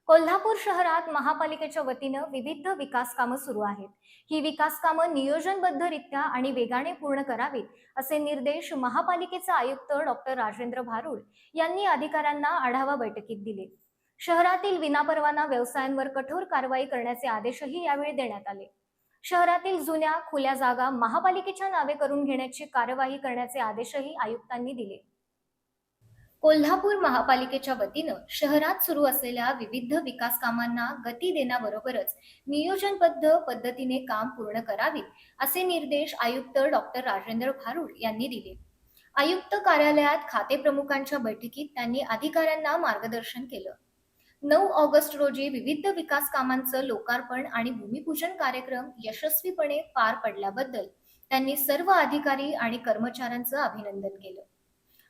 कोल्हापूर शहरात महापालिकेच्या वतीनं विविध विकास कामं सुरू आहेत. ही विकास कामं नियोजनबद्धरित्या आणि वेगाने पूर्ण करावीत असे निर्देश महापालिकेचे आयुक्त डॉक्टर राजेंद्र भारुड यांनी अधिकाऱ्यांना आढावा बैठकीत दिले. शहरातील विनापरवाना व्यवसायांवर कठोर कारवाई करण्याचे आदेशही यावेळी देण्यात आले. शहरातील जुन्या खुल्या जागा महापालिकेच्या नावे करून घेण्याची कार्यवाही करण्याचे आदेशही आयुक्तांनी दिले. कोल्हापूर महापालिकेच्या वतीनं शहरात सुरू असलेल्या विविध विकास कामांना गती देण्याबरोबरच नियोजनबद्ध पद्धतीने काम पूर्ण करावीत असे निर्देश आयुक्त डॉक्टर राजेंद्र भारुड यांनी दिले. आयुक्त कार्यालयात खाते प्रमुखांच्या बैठकीत त्यांनी अधिकाऱ्यांना मार्गदर्शन केलं. 9 ऑगस्ट रोजी विविध विकास कामांचं लोकार्पण आणि भूमिपूजन कार्यक्रम यशस्वीपणे पार पडल्याबद्दल त्यांनी सर्व अधिकारी आणि कर्मचाऱ्यांचं अभिनंदन केलं.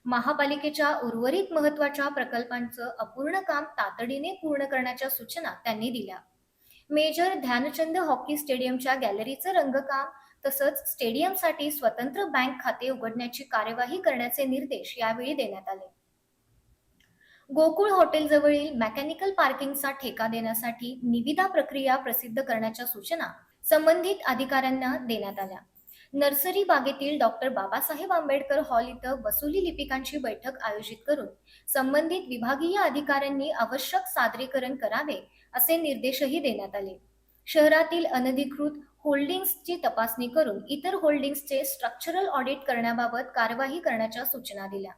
महापालिकेच्या उर्वरित महत्वाच्या प्रकल्पांचं अपूर्ण काम तातडीने पूर्ण करण्याच्या सूचना त्यांनी दिल्या. मेजर ध्यानचंद हॉकी स्टेडियमच्या गॅलरीचं रंगकाम तसंच स्टेडियमसाठी स्वतंत्र बँक खाते उघडण्याची कार्यवाही करण्याचे निर्देश यावेळी देण्यात आले. गोकुळ हॉटेलजवळील मेकॅनिकल पार्किंगचा ठेका देण्यासाठी निविदा प्रक्रिया प्रसिद्ध करण्याच्या सूचना संबंधित अधिकाऱ्यांना देण्यात आल्या. नर्सरी बागेतील डॉक्टर बाबासाहेब आंबेडकर हॉल इथं वसुली लिपिकांची बैठक आयोजित करून संबंधित विभागीय अधिकाऱ्यांनी आवश्यक सादरीकरण करावे असे निर्देशही देण्यात आले. शहरातील अनधिकृत होल्डिंग्सची तपासणी करून इतर होल्डिंग्सचे स्ट्रक्चरल ऑडिट करण्याबाबत कार्यवाही करण्याच्या सूचना दिल्या.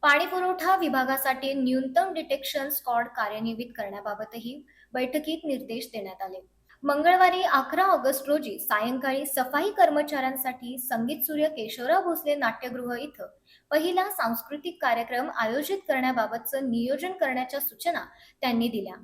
पाणीपुरवठा विभागासाठी न्यूनतम डिटेक्शन स्क्वॉड कार्यान्वित करण्याबाबतही बैठकीत निर्देश देण्यात आले. मंगळवारी 11 ऑगस्ट रोजी सायंकाळी सफाई कर्मचाऱ्यांसाठी संगीत सूर्य केशवराव भोसले नाट्यगृह इथं पहिला सांस्कृतिक कार्यक्रम आयोजित करण्याबाबतचं नियोजन करण्याच्या सूचना त्यांनी दिल्या.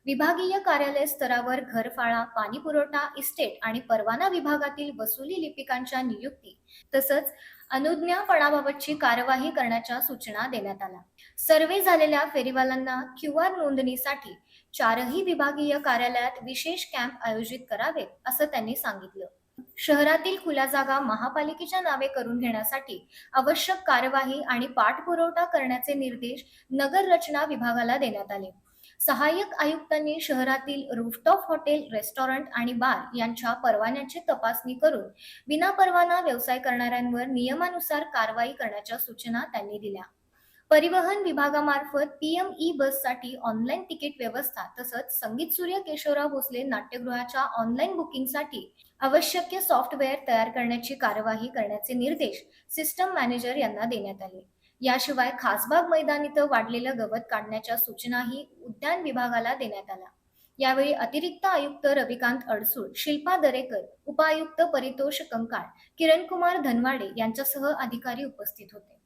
विभागीय कार्यालय स्तरावर घरफाळा, पाणीपुरवठा, इस्टेट आणि परवाना विभागातील वसुली लिपिकांच्या नियुक्ती तसंच अनुज्ञापनाबाबतची कार्यवाही करण्याच्या सूचना देण्यात आल्या. सर्वे झालेल्या फेरीवाल्यांना QR नोंदणीसाठी 4ही विभागीय कार्यालयात विशेष कॅम्प आयोजित करावेत असं त्यांनी सांगितलं. शहरातील खुल्या जागा महापालिकेच्या नावे करून घेण्यासाठी आवश्यक कार्यवाही आणि पाठपुरावा करण्याचे निर्देश नगर रचना विभागाला देण्यात आले. सहाय्यक आयुक्तांनी शहरातील रूफटॉप हॉटेल, रेस्टॉरंट आणि बार यांच्या परवान्याची तपासणी करून विनापरवाना व्यवसाय करणाऱ्यांवर नियमानुसार कारवाई करण्याच्या सूचना त्यांनी दिल्या. परिवहन विभागामार्फत PM बससाठी ऑनलाईन तिकीट व्यवस्था तसंच संगीत सूर्य केशवराव भोसले नाट्यगृहाच्या ऑनलाईन बुकिंगसाठी आवश्यक सॉफ्टवेअर तयार करण्याची कार्यवाही करण्याचे निर्देश सिस्टम मॅनेजर यांना देण्यात आले. याशिवाय खासबाग मैदान इथं वाढलेलं गवत काढण्याच्या सूचनाही उद्यान विभागाला देण्यात आल्या. यावेळी अतिरिक्त आयुक्त रविकांत अडसूळ, शिल्पा दरेकर, उपायुक्त परितोष कंकाळ, किरणकुमार धनवाडे यांच्यासह अधिकारी उपस्थित होते.